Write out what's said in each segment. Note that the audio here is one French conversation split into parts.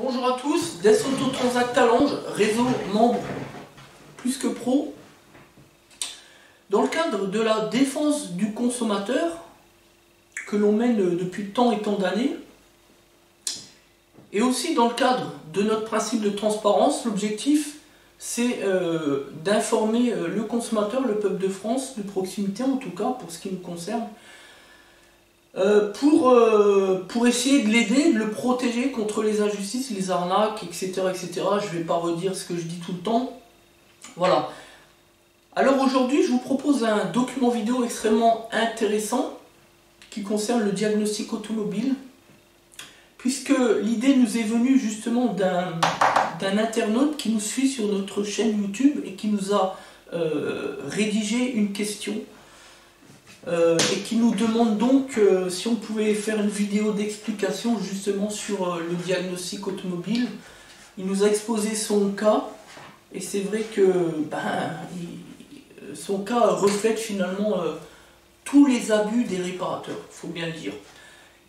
Bonjour à tous, Des Autotransact Talange, réseau membre plus que pro. Dans le cadre de la défense du consommateur que l'on mène depuis tant et tant d'années, et aussi dans le cadre de notre principe de transparence, l'objectif c'est d'informer le consommateur, le peuple de France, de proximité en tout cas pour ce qui nous concerne, pour essayer de l'aider, de le protéger contre les injustices, les arnaques, etc. etc. Je ne vais pas redire ce que je dis tout le temps. Voilà. Alors aujourd'hui, je vous propose un document vidéo extrêmement intéressant qui concerne le diagnostic automobile, puisque l'idée nous est venue justement d'un internaute qui nous suit sur notre chaîne YouTube et qui nous a rédigé une question. Et qui nous demande donc si on pouvait faire une vidéo d'explication justement sur le diagnostic automobile. Il nous a exposé son cas et c'est vrai que son cas reflète finalement tous les abus des réparateurs, il faut bien le dire.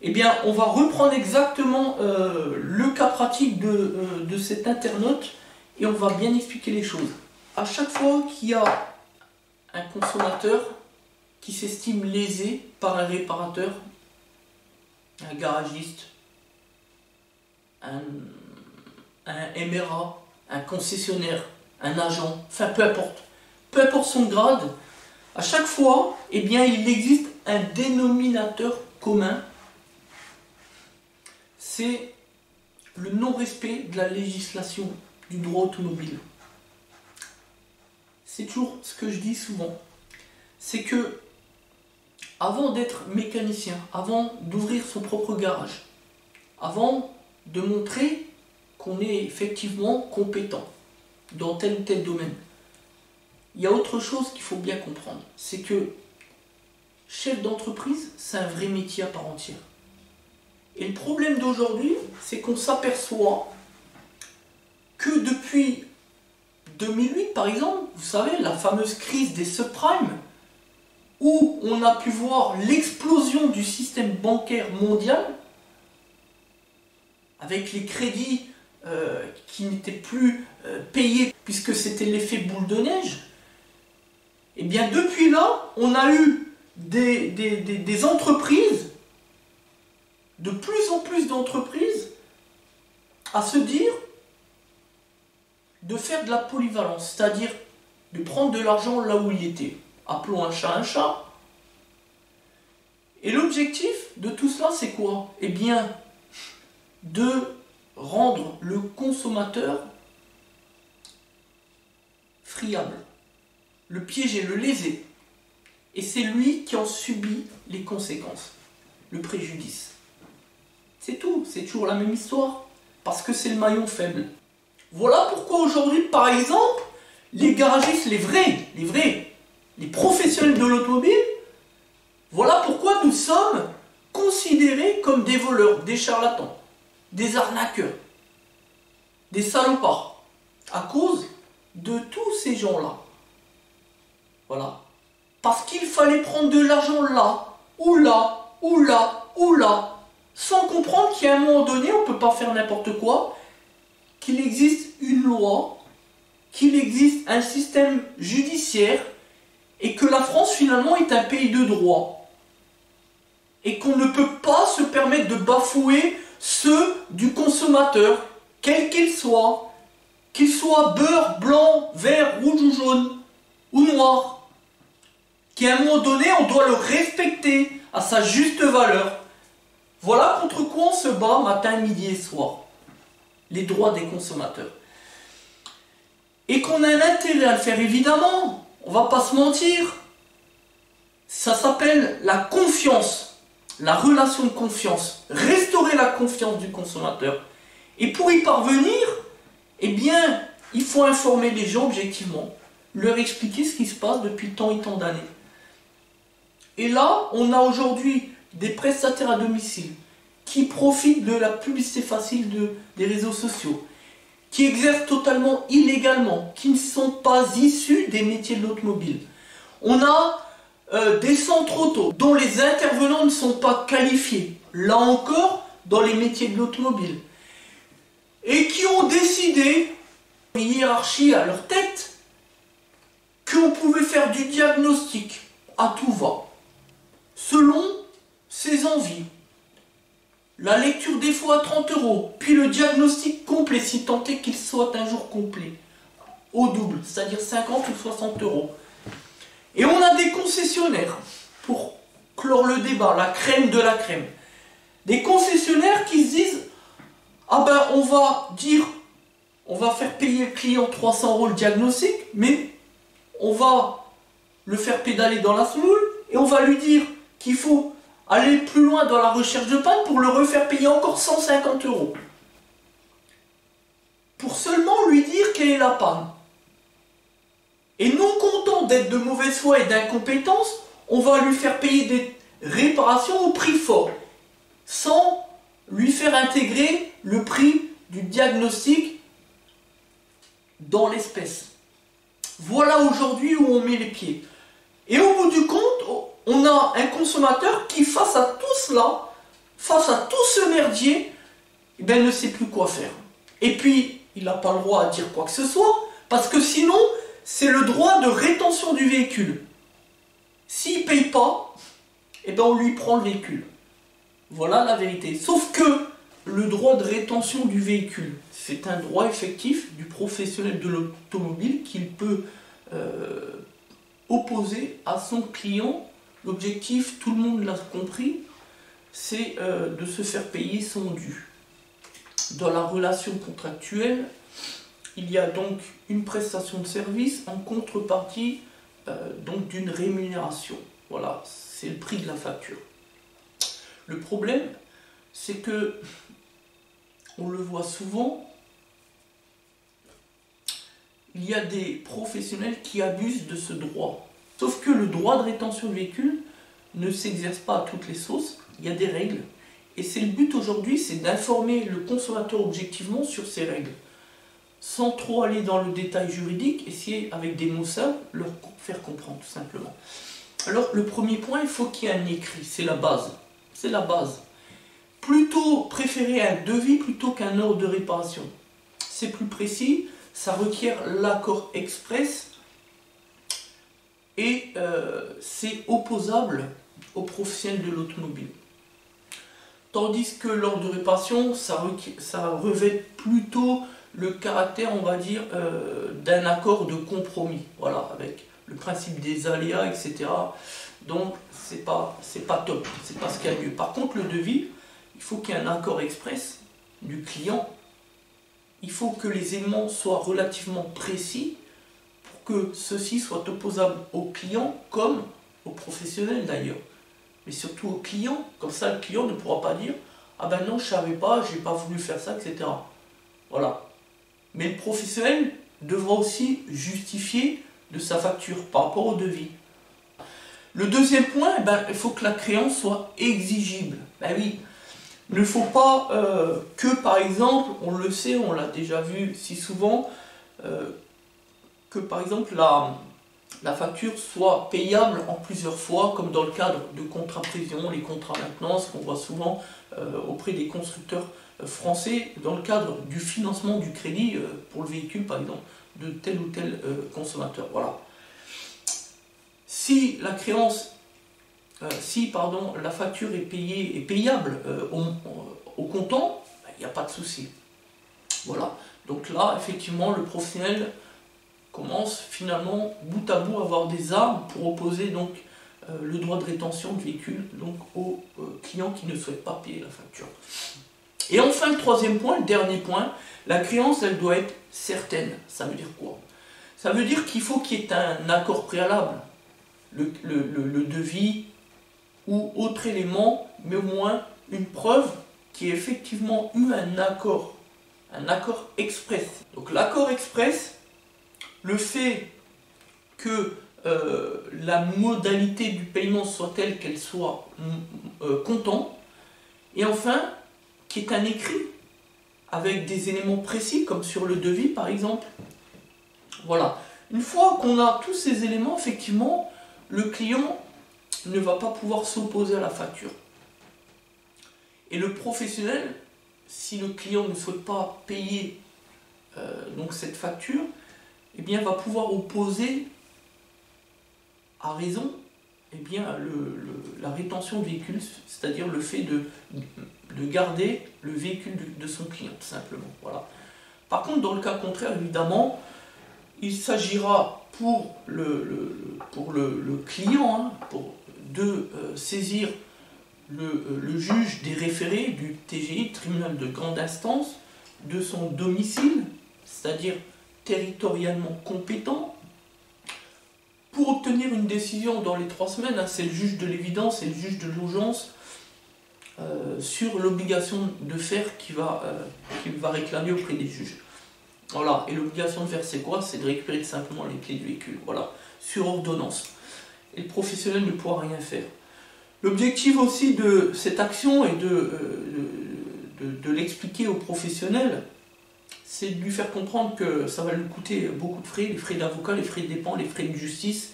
Eh bien, on va reprendre exactement le cas pratique de cet internaute et on va bien expliquer les choses. À chaque fois qu'il y a un consommateur qui s'estime lésé par un réparateur, un garagiste, un MRA, un concessionnaire, un agent, enfin peu importe son grade, à chaque fois, eh bien, il existe un dénominateur commun, c'est le non-respect de la législation du droit automobile. C'est toujours ce que je dis souvent, c'est que avant d'être mécanicien, avant d'ouvrir son propre garage, avant de montrer qu'on est effectivement compétent dans tel ou tel domaine, il y a autre chose qu'il faut bien comprendre, c'est que chef d'entreprise, c'est un vrai métier à part entière. Et le problème d'aujourd'hui, c'est qu'on s'aperçoit que depuis 2008 par exemple, vous savez, la fameuse crise des subprimes, où on a pu voir l'explosion du système bancaire mondial, avec les crédits qui n'étaient plus payés, puisque c'était l'effet boule de neige, et bien depuis là, on a eu des entreprises, de plus en plus d'entreprises, à se dire de faire de la polyvalence, c'est-à-dire de prendre de l'argent là où il était. Appelons un chat un chat. Et l'objectif de tout cela, c'est quoi? Eh bien, de rendre le consommateur friable, le piéger, le léser. Et c'est lui qui en subit les conséquences, le préjudice. C'est tout, c'est toujours la même histoire, parce que c'est le maillon faible. Voilà pourquoi aujourd'hui, par exemple, les garagistes, les vrais, les professionnels de l'automobile, voilà pourquoi nous sommes considérés comme des voleurs, des charlatans, des arnaqueurs, des salopards, à cause de tous ces gens-là. Voilà. Parce qu'il fallait prendre de l'argent là, ou là, ou là, ou là, sans comprendre qu'à un moment donné, on ne peut pas faire n'importe quoi, qu'il existe une loi, qu'il existe un système judiciaire, et que la France finalement est un pays de droit. Et qu'on ne peut pas se permettre de bafouer ceux du consommateur, quel qu'il soit beurre, blanc, vert, rouge ou jaune, ou noir. Qu'à un moment donné, on doit le respecter à sa juste valeur. Voilà contre quoi on se bat matin, midi et soir. Les droits des consommateurs. Et qu'on a un intérêt à le faire, évidemment. On va pas se mentir. Ça s'appelle la confiance. La relation de confiance. Restaurer la confiance du consommateur. Et pour y parvenir, eh bien, il faut informer les gens objectivement. Leur expliquer ce qui se passe depuis tant et tant d'années. Et là, on a aujourd'hui des prestataires à domicile qui profitent de la publicité facile des réseaux sociaux, qui exercent totalement illégalement, qui ne sont pas issus des métiers de l'automobile. On a des centres auto dont les intervenants ne sont pas qualifiés, là encore, dans les métiers de l'automobile. et qui ont décidé, une hiérarchie à leur tête, qu'on pouvait faire du diagnostic à tout va, selon ses envies. La lecture des fois à 30 €, puis le diagnostic complet, si tant est qu'il soit un jour complet, au double, c'est-à-dire 50 ou 60 €. Et on a des concessionnaires, pour clore le débat, la crème de la crème, des concessionnaires qui se disent, ah ben on va faire payer le client 300 € le diagnostic, mais on va le faire pédaler dans la semoule, et on va lui dire qu'il faut aller plus loin dans la recherche de panne pour le refaire payer encore 150 €. Pour seulement lui dire quelle est la panne. Et non content d'être de mauvaise foi et d'incompétence, on va lui faire payer des réparations au prix fort, sans lui faire intégrer le prix du diagnostic dans l'espèce. Voilà aujourd'hui où on met les pieds. Et au bout du compte, on a un consommateur qui, face à tout cela, face à tout ce merdier, ne sait plus quoi faire. Et puis, il n'a pas le droit à dire quoi que ce soit, parce que sinon, c'est le droit de rétention du véhicule. S'il ne paye pas, on lui prend le véhicule. Voilà la vérité. Sauf que le droit de rétention du véhicule, c'est un droit effectif du professionnel de l'automobile qu'il peut opposer à son client. L'objectif, tout le monde l'a compris, c'est de se faire payer son dû. Dans la relation contractuelle, il y a donc une prestation de service en contrepartie donc d'une rémunération. Voilà, c'est le prix de la facture. Le problème, c'est que, on le voit souvent, il y a des professionnels qui abusent de ce droit. Sauf que le droit de rétention de véhicule ne s'exerce pas à toutes les sauces, il y a des règles. Et c'est le but aujourd'hui, c'est d'informer le consommateur objectivement sur ces règles. Sans trop aller dans le détail juridique, essayer avec des mots simples, leur faire comprendre tout simplement. Alors le premier point, il faut qu'il y ait un écrit, c'est la base. C'est la base. Plutôt préférer un devis plutôt qu'un ordre de réparation. C'est plus précis, ça requiert l'accord express et c'est opposable aux professionnels de l'automobile. Tandis que l'ordre de réparation, ça revêt plutôt le caractère, on va dire, d'un accord de compromis, voilà, avec le principe des aléas, etc. Donc, c'est pas top, c'est pas ce qu'il y a de mieux. Par contre, le devis, il faut qu'il y ait un accord express du client. Il faut que les éléments soient relativement précis pour que ceci soit opposable au client comme au professionnel d'ailleurs. Mais surtout au client, comme ça le client ne pourra pas dire « Ah ben non, je savais pas, j'ai pas voulu faire ça, etc. » Voilà. Mais le professionnel devra aussi justifier de sa facture par rapport au devis. Le deuxième point, il faut que la créance soit exigible. Ben oui, il ne faut pas que, par exemple, on le sait, on l'a déjà vu si souvent, que par exemple la facture soit payable en plusieurs fois, comme dans le cadre de contrats prévision, les contrats maintenance qu'on voit souvent auprès des constructeurs français, dans le cadre du financement du crédit pour le véhicule, par exemple, de tel ou tel consommateur. Voilà. Si la créance, la facture est payable au comptant, il n'y a pas de souci. Voilà. Donc là, effectivement, le professionnel commence finalement bout à bout à avoir des armes pour opposer donc le droit de rétention du véhicule donc aux clients qui ne souhaitent pas payer la facture. Et enfin, le troisième point, le dernier point, la créance, elle doit être certaine. Ça veut dire quoi? Ça veut dire qu'il faut qu'il y ait un accord préalable, le devis ou autre élément, mais au moins une preuve qu'il y ait effectivement eu un accord express. Donc l'accord express, le fait que la modalité du paiement soit telle qu'elle soit comptant, et enfin, qui est un écrit avec des éléments précis, comme sur le devis par exemple. Voilà. Une fois qu'on a tous ces éléments, effectivement, le client ne va pas pouvoir s'opposer à la facture. Et le professionnel si le client ne souhaite pas payer donc cette facture, eh bien, va pouvoir opposer à raison eh bien, la rétention de véhicule, c'est-à-dire le fait de garder le véhicule de son client, tout simplement. Voilà. Par contre, dans le cas contraire, évidemment, il s'agira pour le client de saisir le juge des référés du TGI, tribunal de grande instance, de son domicile, c'est-à-dire territorialement compétent, pour obtenir une décision dans les 3 semaines. C'est le juge de l'évidence et le juge de l'urgence sur l'obligation de faire qu'il va réclamer auprès des juges. Voilà, et l'obligation de faire c'est quoi? C'est de récupérer simplement les clés du véhicule, voilà, sur ordonnance. Et le professionnel ne pourra rien faire. L'objectif aussi de cette action est de l'expliquer au professionnel, c'est de lui faire comprendre que ça va lui coûter beaucoup de frais, les frais d'avocat, les frais de dépens, les frais de justice,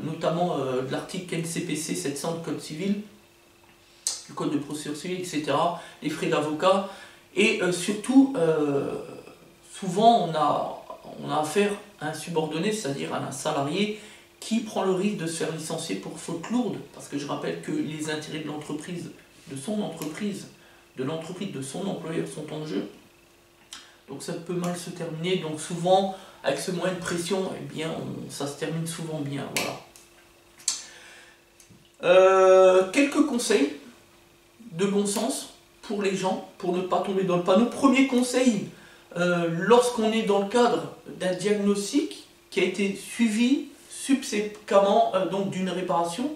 notamment de l'article NCPC 700 du Code civil, du Code de procédure civile, etc., les frais d'avocat, et surtout, souvent on a affaire à un subordonné, c'est-à-dire à un salarié qui prend le risque de se faire licencier pour faute lourde, parce que je rappelle que les intérêts de l'entreprise, de son entreprise, de l'entreprise de son employeur sont en jeu. Donc ça peut mal se terminer, donc souvent, avec ce moyen de pression, eh bien, ça se termine souvent bien, voilà. Quelques conseils de bon sens pour les gens, pour ne pas tomber dans le panneau. Premier conseil, lorsqu'on est dans le cadre d'un diagnostic qui a été suivi subséquemment donc d'une réparation,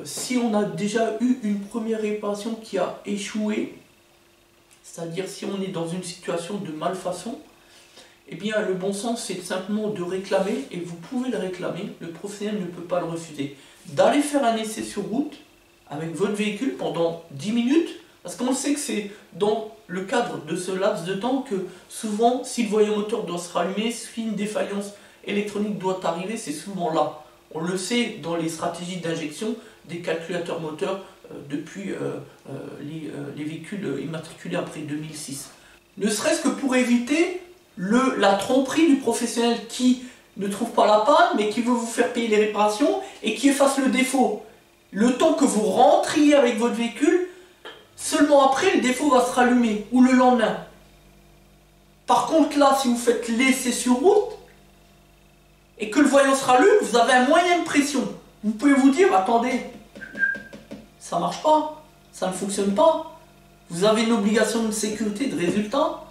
si on a déjà eu une première réparation qui a échoué, c'est-à-dire si on est dans une situation de malfaçon, eh bien le bon sens c'est simplement de réclamer, et vous pouvez le réclamer, le professionnel ne peut pas le refuser, d'aller faire un essai sur route avec votre véhicule pendant 10 minutes, parce qu'on sait que c'est dans le cadre de ce laps de temps que souvent, si le voyant moteur doit se rallumer, si une défaillance électronique doit arriver, c'est souvent là. On le sait dans les stratégies d'injection des calculateurs moteurs depuis les véhicules immatriculés après 2006. Ne serait-ce que pour éviter la tromperie du professionnel qui ne trouve pas la panne, mais qui veut vous faire payer les réparations et qui efface le défaut. Le temps que vous rentriez avec votre véhicule, seulement après le défaut va se rallumer, ou le lendemain. Par contre là, si vous faites l'essai sur route, et que le voyant se rallume, vous avez un moyen de pression. Vous pouvez vous dire, attendez, ça ne marche pas, ça ne fonctionne pas, vous avez une obligation de sécurité, de résultat,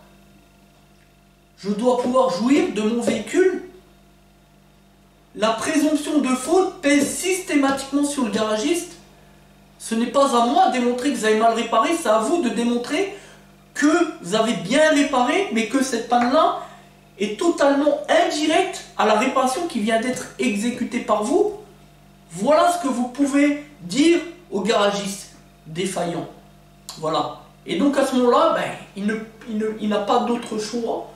je dois pouvoir jouir de mon véhicule. La présomption de faute pèse systématiquement sur le garagiste. Ce n'est pas à moi de démontrer que vous avez mal réparé, c'est à vous de démontrer que vous avez bien réparé, mais que cette panne-là est totalement indirecte à la réparation qui vient d'être exécutée par vous. Voilà ce que vous pouvez dire au garagiste défaillant. Voilà. Et donc à ce moment-là, il n'a pas d'autre choix,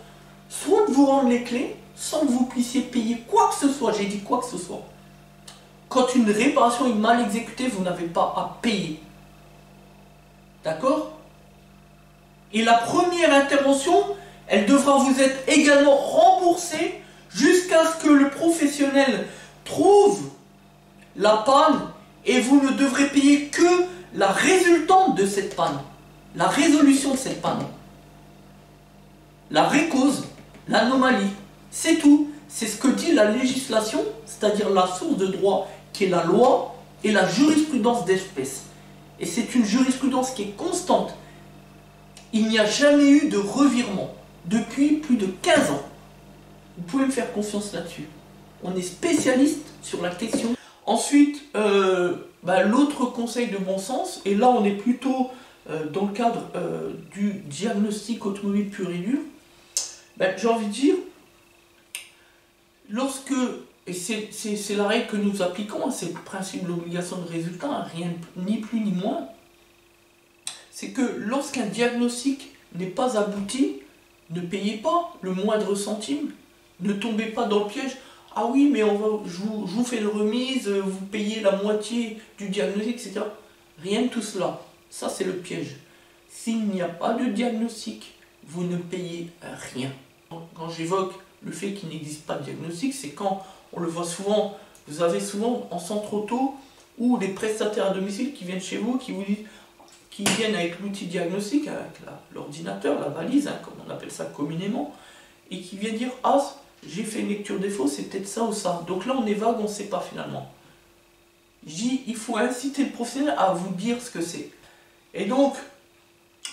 soit de vous rendre les clés, sans que vous puissiez payer quoi que ce soit. J'ai dit quoi que ce soit. Quand une réparation est mal exécutée, vous n'avez pas à payer. D'accord? Et la première intervention, elle devra vous être également remboursée jusqu'à ce que le professionnel trouve la panne, et vous ne devrez payer que la résultante de cette panne, la résolution de cette panne, la récause, l'anomalie, c'est tout. C'est ce que dit la législation, c'est-à-dire la source de droit qui est la loi et la jurisprudence d'espèce. Et c'est une jurisprudence qui est constante. Il n'y a jamais eu de revirement depuis plus de 15 ans. Vous pouvez me faire confiance là-dessus. On est spécialiste sur la question. Ensuite, l'autre conseil de bon sens, et là on est plutôt dans le cadre du diagnostic automobile pur et dur, j'ai envie de dire, lorsque, et c'est la règle que nous appliquons, c'est le principe de l'obligation de résultat, rien ni plus ni moins, c'est que lorsqu'un diagnostic n'est pas abouti, ne payez pas le moindre centime, ne tombez pas dans le piège. Ah oui, mais je vous fais une remise, vous payez la moitié du diagnostic, etc. Rien de tout cela. Ça, c'est le piège. S'il n'y a pas de diagnostic, vous ne payez rien. Quand j'évoque le fait qu'il n'existe pas de diagnostic, c'est quand, on le voit souvent, vous avez souvent en centre auto ou des prestataires à domicile qui viennent chez vous, qui vous disent, qui viennent avec l'outil diagnostic, avec l'ordinateur, la valise, hein, comme on appelle ça communément, et qui viennent dire, ah, j'ai fait une lecture défaut, c'est peut-être ça ou ça. Donc là, on est vague, on ne sait pas finalement. Je dis, il faut inciter le professionnel à vous dire ce que c'est. Et donc,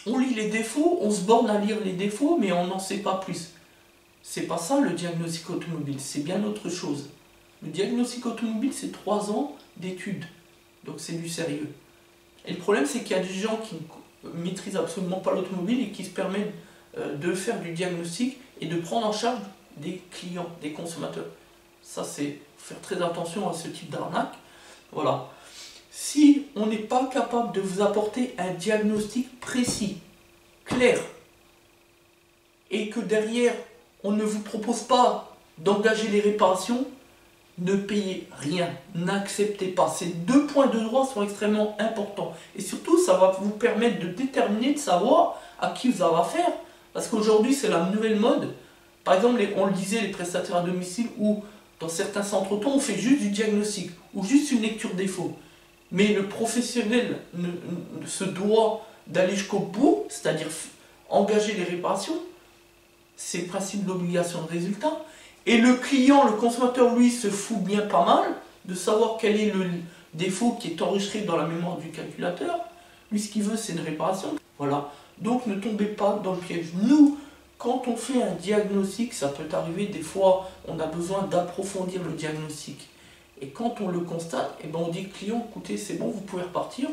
on lit les défauts, on se borne à lire les défauts, mais on n'en sait pas plus. C'est pas ça le diagnostic automobile, c'est bien autre chose. Le diagnostic automobile, c'est 3 ans d'études. Donc c'est du sérieux. Et le problème, c'est qu'il y a des gens qui ne maîtrisent absolument pas l'automobile et qui se permettent de faire du diagnostic et de prendre en charge des clients, des consommateurs. Ça, c'est faire très attention à ce type d'arnaque. Voilà. Si on n'est pas capable de vous apporter un diagnostic précis, clair, et que derrière, on ne vous propose pas d'engager les réparations, ne payez rien, n'acceptez pas. Ces 2 points de droit sont extrêmement importants. Et surtout, ça va vous permettre de déterminer, de savoir à qui vous avez affaire. Parce qu'aujourd'hui, c'est la nouvelle mode. Par exemple, on le disait, les prestataires à domicile ou dans certains centres auto, on fait juste du diagnostic ou juste une lecture défaut. Mais le professionnel se doit d'aller jusqu'au bout, c'est-à-dire engager les réparations. C'est le principe d'obligation de résultat. Et le client, le consommateur, lui, se fout bien pas mal de savoir quel est le défaut qui est enregistré dans la mémoire du calculateur. Lui, ce qu'il veut, c'est une réparation. Voilà. Donc, ne tombez pas dans le piège. Nous, quand on fait un diagnostic, ça peut arriver, des fois, on a besoin d'approfondir le diagnostic. Et quand on le constate, eh ben on dit au client, écoutez, c'est bon, vous pouvez repartir,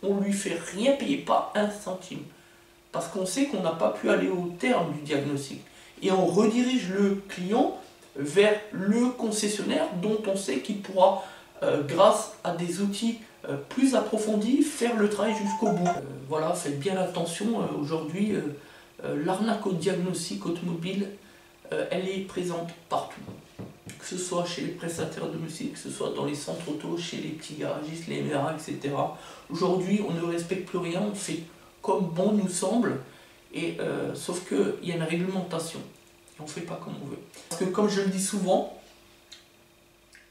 on lui fait rien payer, pas un centime. Parce qu'on sait qu'on n'a pas pu aller au terme du diagnostic. Et on redirige le client vers le concessionnaire dont on sait qu'il pourra, grâce à des outils plus approfondis, faire le travail jusqu'au bout. Voilà, faites bien attention, aujourd'hui, l'arnaque au diagnostic automobile, elle est présente partout. Que ce soit chez les prestataires de domicile, que ce soit dans les centres auto, chez les petits garagistes, les MRA, etc. Aujourd'hui, on ne respecte plus rien, on fait comme bon nous semble, et sauf qu'il y a une réglementation. Et on ne fait pas comme on veut. Parce que comme je le dis souvent,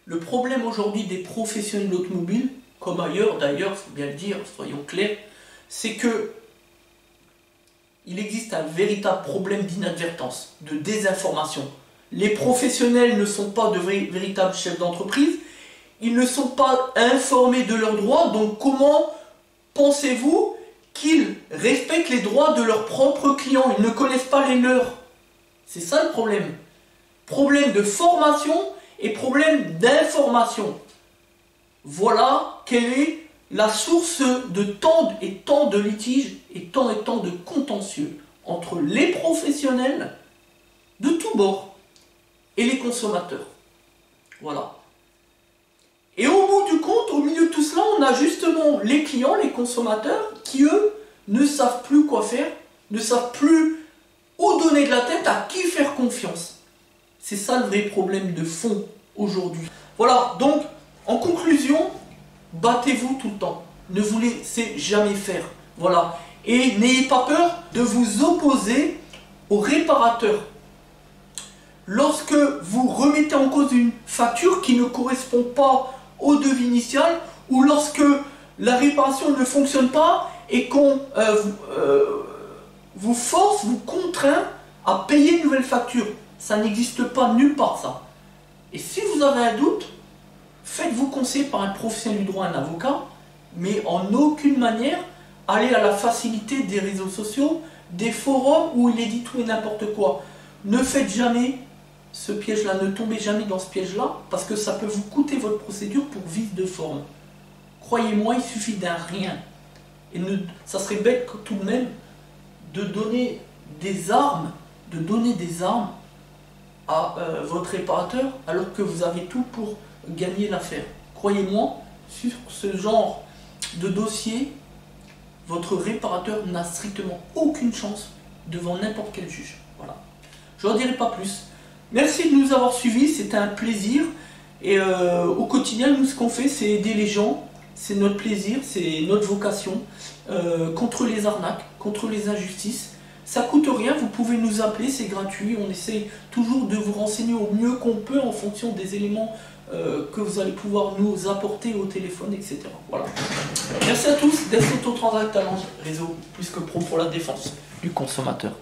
le problème aujourd'hui des professionnels de l'automobile, comme ailleurs d'ailleurs, il faut bien le dire, soyons clairs, c'est que il existe un véritable problème d'inadvertance, de désinformation. Les professionnels ne sont pas de véritables chefs d'entreprise, ils ne sont pas informés de leurs droits, donc comment pensez-vous qu'ils respectent les droits de leurs propres clients? Ils ne connaissent pas les leurs. C'est ça le problème. Problème de formation et problème d'information. Voilà quelle est la source de tant et tant de litiges et tant de contentieux entre les professionnels de tous bords et les consommateurs. Voilà. Et au bout du compte, au milieu de tout cela, on a justement les clients, les consommateurs, qui eux ne savent plus quoi faire, ne savent plus où donner de la tête, à qui faire confiance. C'est ça le vrai problème de fond aujourd'hui. Voilà, donc en conclusion, battez-vous tout le temps. Ne vous laissez jamais faire. Voilà. Et n'ayez pas peur de vous opposer aux réparateurs. Lorsque vous remettez en cause une facture qui ne correspond pas au devis initial, ou lorsque la réparation ne fonctionne pas et qu'on vous force, vous contraint à payer une nouvelle facture. Ça n'existe pas nulle part ça. Et si vous avez un doute, faites-vous conseiller par un professionnel du droit, un avocat, mais en aucune manière allez à la facilité des réseaux sociaux, des forums où il est dit tout et n'importe quoi. Ne faites jamais ce piège-là, ne tombez jamais dans ce piège-là, parce que ça peut vous coûter votre procédure pour vice de forme. Croyez-moi, il suffit d'un rien. Et ça serait bête tout de même de donner des armes, à votre réparateur, alors que vous avez tout pour gagner l'affaire. Croyez-moi, sur ce genre de dossier, votre réparateur n'a strictement aucune chance devant n'importe quel juge. Voilà. Je n'en dirai pas plus. Merci de nous avoir suivis, c'était un plaisir. Et au quotidien, nous, ce qu'on fait, c'est aider les gens c'est notre plaisir, c'est notre vocation, contre les arnaques, contre les injustices. Ça coûte rien, vous pouvez nous appeler, c'est gratuit, on essaie toujours de vous renseigner au mieux qu'on peut en fonction des éléments que vous allez pouvoir nous apporter au téléphone, etc. Voilà. Merci à tous, Desk Auto Transact Talent, réseau plus que pro pour la défense du consommateur.